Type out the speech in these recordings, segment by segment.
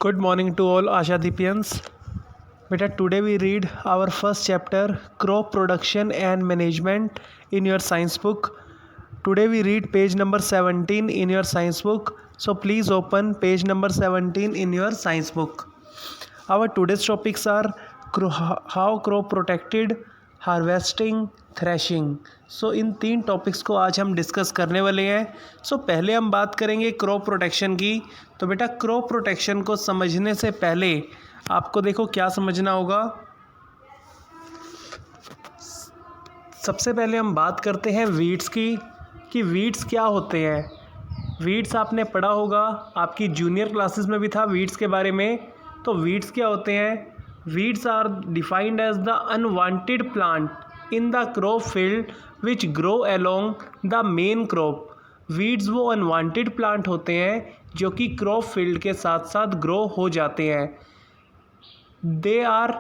Good morning to all Ashadipians. Beta, today we read our first chapter, crop production and management, in your science book. Today we read page number 17 in your science book. So please open page number 17 in your science book. Our today's topics are how crop protected, harvesting, threshing. So in तीन topics को आज हम discuss करने वाले हैं. सो पहले हम बात करेंगे क्रॉप प्रोटेक्शन की. तो बेटा क्रॉप प्रोटेक्शन को समझने से पहले आपको देखो क्या समझना होगा. सबसे पहले हम बात करते हैं वीड्स की कि वीड्स क्या होते हैं. वीड्स आपने पढ़ा होगा, आपकी जूनियर क्लासेस में भी था वीड्स के बारे में. तो वीड्स क्या होते हैं? Weeds are defined as the unwanted plant in the crop field which grow along the main crop. Weeds वो unwanted plant होते हैं जो कि crop field के साथ साथ grow हो जाते हैं. They are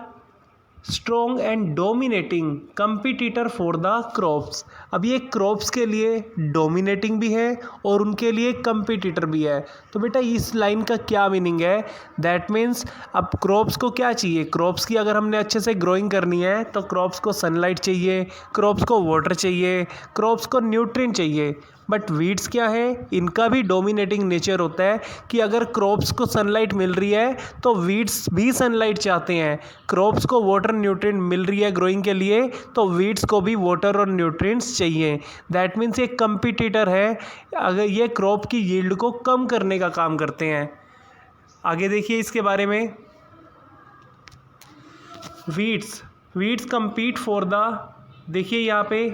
strong and dominating competitor for the crops. अब ये क्रॉप्स के लिए डोमिनेटिंग भी है और उनके लिए कंपटीटर भी है. तो बेटा इस लाइन का क्या मीनिंग है? दैट मीन्स अब क्रॉप्स को क्या चाहिए? क्रॉप्स की अगर हमने अच्छे से ग्रोइंग करनी है तो क्रॉप्स को सनलाइट चाहिए, क्रॉप्स को वाटर चाहिए, क्रॉप्स को न्यूट्रिएंट चाहिए. बट वीड्स क्या है? इनका भी डोमिनेटिंग नेचर होता है कि अगर क्रॉप्स को सनलाइट मिल रही है तो वीड्स भी सनलाइट चाहते हैं. क्रॉप्स को वाटर न्यूट्रिएंट मिल रही है ग्रोइंग के लिए तो वीड्स को भी वाटर और न्यूट्रिएंट्स चाहिए. दैट मीन्स ये कंपटीटर है. अगर ये क्रॉप की यील्ड को कम करने का काम करते हैं. आगे देखिए इसके बारे में. वीड्स कंपीट फॉर द, देखिए यहाँ पे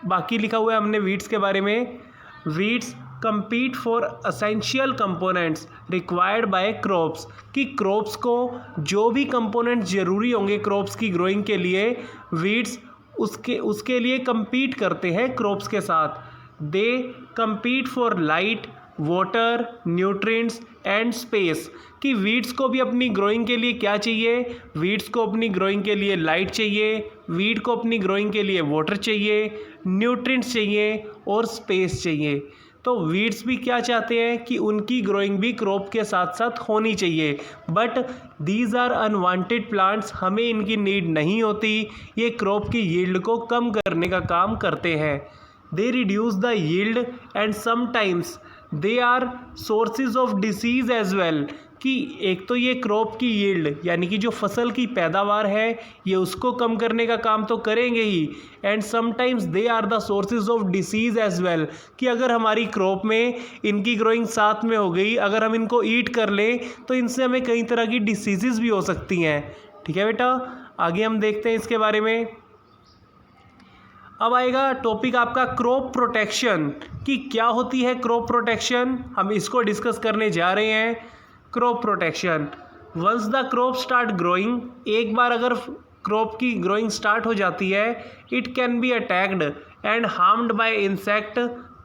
बाकी लिखा हुआ है हमने वीड्स के बारे में. Weeds compete for essential components required by crops. कि क्रॉप्स को जो भी कंपोनेंट्स ज़रूरी होंगे क्रॉप्स की ग्रोइंग के लिए, वीड्स उसके लिए compete करते हैं क्रॉप्स के साथ. दे compete for light, water, nutrients and space. कि वीड्स को भी अपनी ग्रोइंग के लिए क्या चाहिए? वीड्स को अपनी ग्रोइंग के लिए लाइट चाहिए, वीड को अपनी ग्रोइंग के लिए वाटर चाहिए, न्यूट्रिएंट्स चाहिए और स्पेस चाहिए. तो वीड्स भी क्या चाहते हैं कि उनकी ग्रोइंग भी क्रॉप के साथ साथ होनी चाहिए. But these are unwanted plants, हमें इनकी नीड नहीं होती. ये क्रॉप की यील्ड को कम करने का काम करते हैं. They reduce the yield and sometimes they are sources of disease as well. कि एक तो ये क्रॉप की यील्ड यानी कि जो फसल की पैदावार है ये उसको कम करने का काम तो करेंगे ही, and sometimes they are the sources of disease as well. कि अगर हमारी क्रॉप में इनकी ग्रोइंग साथ में हो गई, अगर हम इनको ईट कर लें तो इनसे हमें कई तरह की डिसीज़ भी हो सकती हैं. ठीक है बेटा, आगे हम देखते हैं इसके बारे में. अब आएगा टॉपिक आपका क्रॉप प्रोटेक्शन. कि क्या होती है क्रॉप प्रोटेक्शन, हम इसको डिस्कस करने जा रहे हैं. Crop protection, once the crop start growing, एक बार अगर क्रॉप की ग्रोइंग स्टार्ट हो जाती है, it can be attacked and harmed bye insect,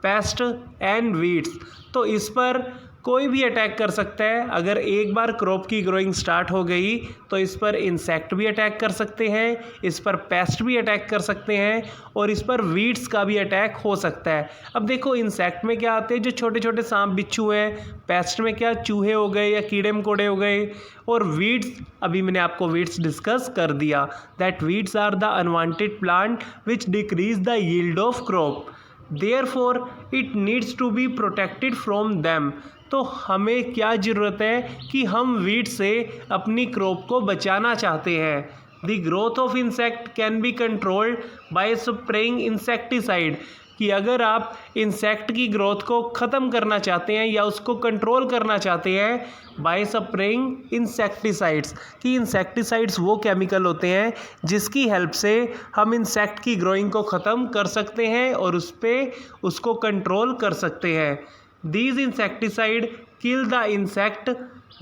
paste and weeds. तो इस पर कोई भी अटैक कर सकता है. अगर एक बार क्रॉप की ग्रोइंग स्टार्ट हो गई तो इस पर इंसेक्ट भी अटैक कर सकते हैं, इस पर पेस्ट भी अटैक कर सकते हैं और इस पर वीड्स का भी अटैक हो सकता है. अब देखो इंसेक्ट में क्या आते हैं, जो छोटे छोटे सांप बिच्छू हैं. पेस्ट में क्या, चूहे हो गए या कीड़े मकोड़े हो गए. और वीड्स, अभी मैंने आपको वीड्स डिस्कस कर दिया. That weeds are the unwanted plant which decrease the yield of crop. Therefore it needs to be protected from them. तो हमें क्या ज़रूरत है कि हम वीड से अपनी क्रॉप को बचाना चाहते हैं. The growth of insect can be controlled by spraying insecticide. कि अगर आप इंसेक्ट की ग्रोथ को ख़त्म करना चाहते हैं या उसको कंट्रोल करना चाहते हैं बाय स्प्रेइंग इंसेक्टिसाइड्स. कि इंसेक्टिसाइड्स वो केमिकल होते हैं जिसकी हेल्प से हम इंसेक्ट की ग्रोइंग को ख़त्म कर सकते हैं और उसको कंट्रोल कर सकते हैं. These insecticide kill the insect,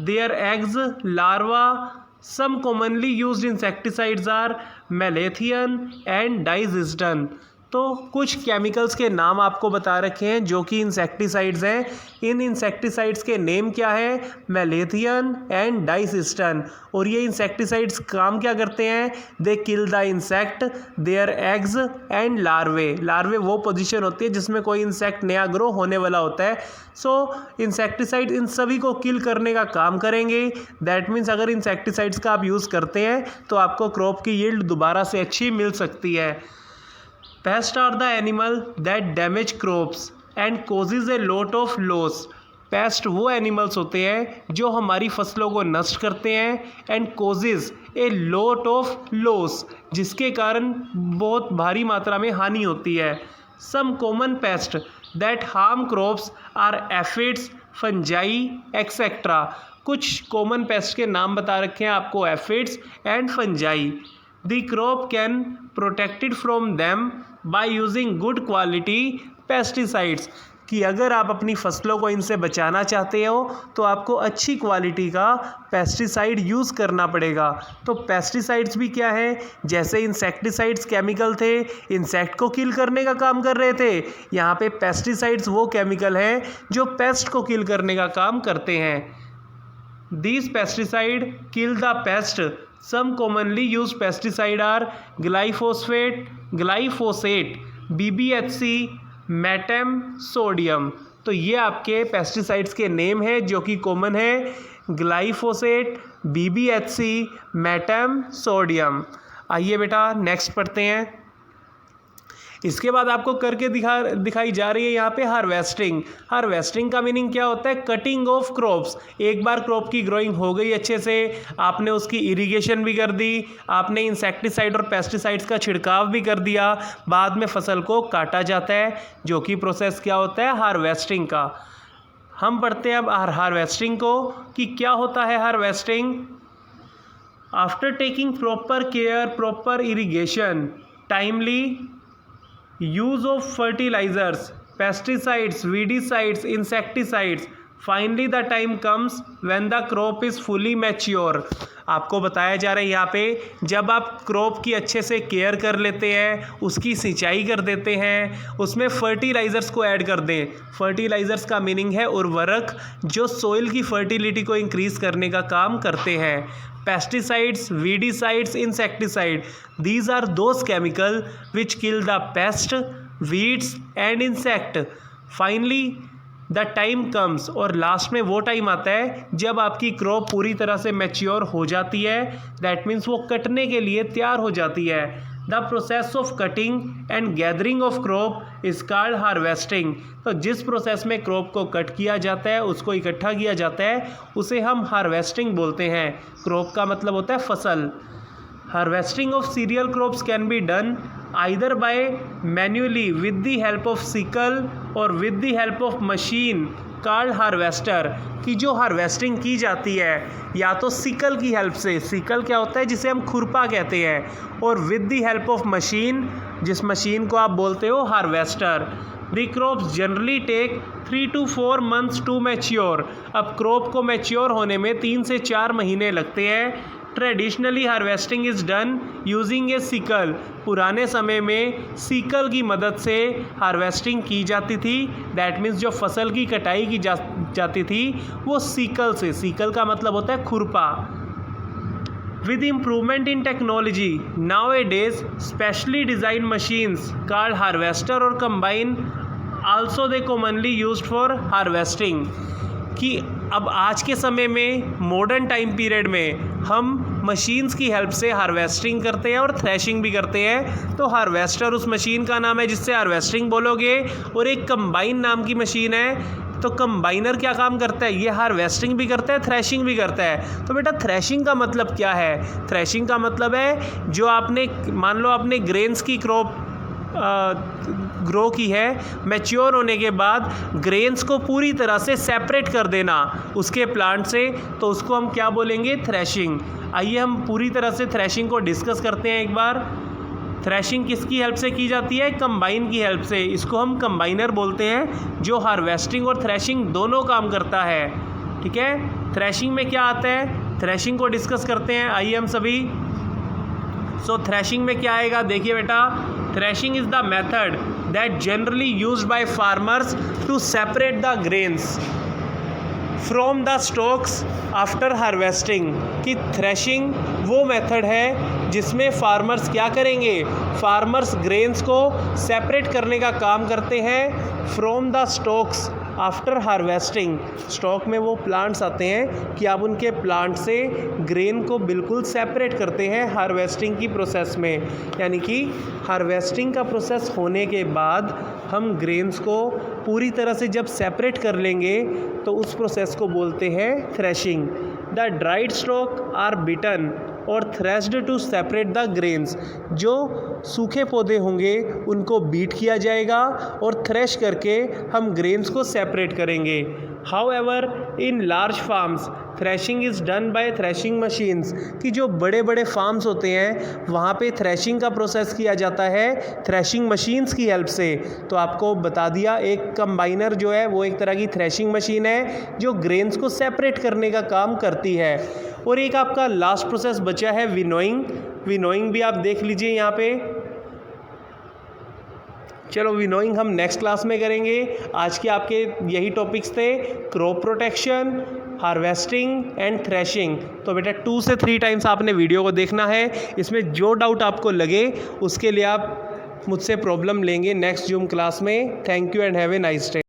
their eggs, larvae. Some commonly used insecticides are malathion and diaziston. तो कुछ केमिकल्स के नाम आपको बता रखे हैं जो कि इंसेक्टिसाइड्स हैं। इन इंसेक्टिसाइड्स के नेम क्या है? Malathion and disyston. और ये इंसेक्टिसाइड्स काम क्या करते हैं? They kill the insect, their eggs and larvae. Larvae वो पोजीशन होती है जिसमें कोई इंसेक्ट नया ग्रो होने वाला होता है। सो इंसेक्टिसाइड इन सभी को किल करने का काम करेंगे। दैट मीन्स अगर इंसेक्टिसाइड्स का आप यूज़ करते हैं तो आपको क्रॉप की यील्ड दोबारा से अच्छी मिल सकती है। Pest are the animal that damage crops and causes a lot of loss. Pest वो एनिमल्स होते हैं जो हमारी फसलों को नष्ट करते हैं and causes a lot of loss, जिसके कारण बहुत भारी मात्रा में हानि होती है। Some common pest that harm crops are aphids, fungi etcetera. कुछ कॉमन पेस्ट के नाम बता रखे हैं आपको, aphids and fungi. The crop can protected from them by using good quality pesticides, कि अगर आप अपनी फसलों को इनसे बचाना चाहते हो तो आपको अच्छी क्वालिटी का पेस्टिसाइड यूज़ करना पड़ेगा। तो पेस्टिसाइड्स भी क्या है? जैसे इंसेक्टिसाइड्स केमिकल थे, इंसेक्ट को किल करने का काम कर रहे थे, यहाँ पे पेस्टिसाइड्स वो केमिकल हैं जो पेस्ट को किल करने का काम करते हैं। These pesticide kill the pest. Some commonly used pesticide are glyphosate, BBHC, metam, sodium. तो ये आपके पेस्टिसाइड्स के नेम हैं जो कि कॉमन है, ग्लाइफोसेट, BBHC, मेटम, सोडियम। आइए बेटा नेक्स्ट पढ़ते हैं। इसके बाद आपको करके दिखाई जा रही है यहाँ पे हार्वेस्टिंग। हार्वेस्टिंग का मीनिंग क्या होता है? Cutting of crops. एक बार क्रॉप की ग्रोइंग हो गई अच्छे से, आपने उसकी इरिगेशन भी कर दी, आपने इंसेक्टिसाइड और पेस्टिसाइड्स का छिड़काव भी कर दिया, बाद में फसल को काटा जाता है, जो कि प्रोसेस क्या होता है? हार्वेस्टिंग का। हम पढ़ते हैं अब हार्वेस्टिंग को कि क्या होता है harvesting. After taking proper care, proper irrigation, timely use of fertilizers, pesticides, weedicides, insecticides, finally the time comes when the crop is fully mature। आपको बताया जा रहा है यहाँ पे, जब आप क्रॉप की अच्छे से केयर कर लेते हैं, उसकी सिंचाई कर देते हैं, उसमें फर्टिलाइज़र्स को ऐड कर दें। फर्टिलाइज़र्स का मीनिंग है उर्वरक, जो सोइल की फर्टिलिटी को इंक्रीज़ करने का काम करते हैं। Pesticides, weedicides, insecticide, these are those chemical which kill the pest, weeds and insect। finally the time comes, और लास्ट में वो टाइम आता है जब आपकी क्रॉप पूरी तरह से मैच्योर हो जाती है। दैट मीन्स वो कटने के लिए तैयार हो जाती है। The process of cutting and gathering of crop is called harvesting. तो जिस प्रोसेस में क्रॉप को कट किया जाता है, उसको इकट्ठा किया जाता है, उसे हम हार्वेस्टिंग बोलते हैं। क्रॉप का मतलब होता है फसल। Harvesting of cereal crops can be done either by manually with the help of sickle or with the help of machine called harvester। कि जो हार्वेस्टिंग की जाती है या तो सिकल की हेल्प से, सिकल क्या होता है? जिसे हम खुरपा कहते हैं, और with the help of machine, जिस मशीन को आप बोलते हो harvester. The crops generally take 3 to 4 months to mature. अब क्रॉप को मैच्योर होने में 3 से 4 महीने लगते हैं। Traditionally harvesting is done using a sickle. पुराने समय में सिकल की मदद से हार्वेस्टिंग की जाती थी। दैट मीन्स जो फसल की कटाई की जाती थी वो सिकल से। सिकल का मतलब होता है खुरपा। With improvement in technology nowadays specially designed machines called harvester और combine also they commonly used for harvesting. कि अब आज के समय में मॉडर्न टाइम पीरियड में हम मशीन्स की हेल्प से हार्वेस्टिंग करते हैं और थ्रेशिंग भी करते हैं। तो हार्वेस्टर उस मशीन का नाम है जिससे हार्वेस्टिंग बोलोगे, और एक कंबाइन नाम की मशीन है। तो कंबाइनर क्या काम करता है? ये हार्वेस्टिंग भी करता है, थ्रेशिंग भी करता है। तो बेटा थ्रेशिंग का मतलब क्या है? थ्रेशिंग का मतलब है जो आपने, मान लो आपने ग्रेन्स की क्रॉप ग्रो की है, मैच्योर होने के बाद ग्रेन्स को पूरी तरह से सेपरेट कर देना उसके प्लांट से, तो उसको हम क्या बोलेंगे? थ्रेशिंग। आइए हम पूरी तरह से थ्रेशिंग को डिस्कस करते हैं एक बार। थ्रेशिंग किसकी हेल्प से की जाती है? कंबाइन की हेल्प से। इसको हम कंबाइनर बोलते हैं, जो हार्वेस्टिंग और थ्रेशिंग दोनों काम करता है। ठीक है, थ्रेशिंग में क्या आता है? थ्रेशिंग को डिस्कस करते हैं। आइए हम सभी। सो थ्रेशिंग में क्या आएगा? देखिए बेटा, Threshing is the method that generally used by farmers to separate the grains from the stocks after harvesting. कि थ्रेशिंग वो मेथड है जिसमें फार्मर्स क्या करेंगे, फार्मर्स ग्रेन्स को सेपरेट करने का काम करते हैं from the stocks after harvesting. Stock में वो प्लांट्स आते हैं कि आप उनके प्लांट से ग्रेन को बिल्कुल सेपरेट करते हैं हार्वेस्टिंग की प्रोसेस में। यानी कि हार्वेस्टिंग का प्रोसेस होने के बाद हम ग्रेन्स को पूरी तरह से जब सेपरेट कर लेंगे तो उस प्रोसेस को बोलते हैं threshing. The dried stalk are beaten और threshed to separate the grains. जो सूखे पौधे होंगे उनको बीट किया जाएगा और थ्रेश करके हम ग्रेन्स को सेपरेट करेंगे। However in large farms threshing is done by threshing machines. कि जो बड़े बड़े फार्म्स होते हैं वहाँ पे थ्रेशिंग का प्रोसेस किया जाता है थ्रेशिंग मशीन्स की हेल्प से। तो आपको बता दिया, एक कंबाइनर जो है वो एक तरह की थ्रेशिंग मशीन है जो ग्रेन्स को सेपरेट करने का काम करती है। और एक आपका लास्ट प्रोसेस बचा है विनोइंग। विनोइंग भी आप देख लीजिए यहाँ पे। चलो विनोइंग हम नेक्स्ट क्लास में करेंगे। आज के आपके यही टॉपिक्स थे, crop protection, harvesting and threshing. तो बेटा 2 से 3 टाइम्स आपने वीडियो को देखना है। इसमें जो डाउट आपको लगे उसके लिए आप मुझसे प्रॉब्लम लेंगे नेक्स्ट जूम क्लास में। Thank you and have a nice day.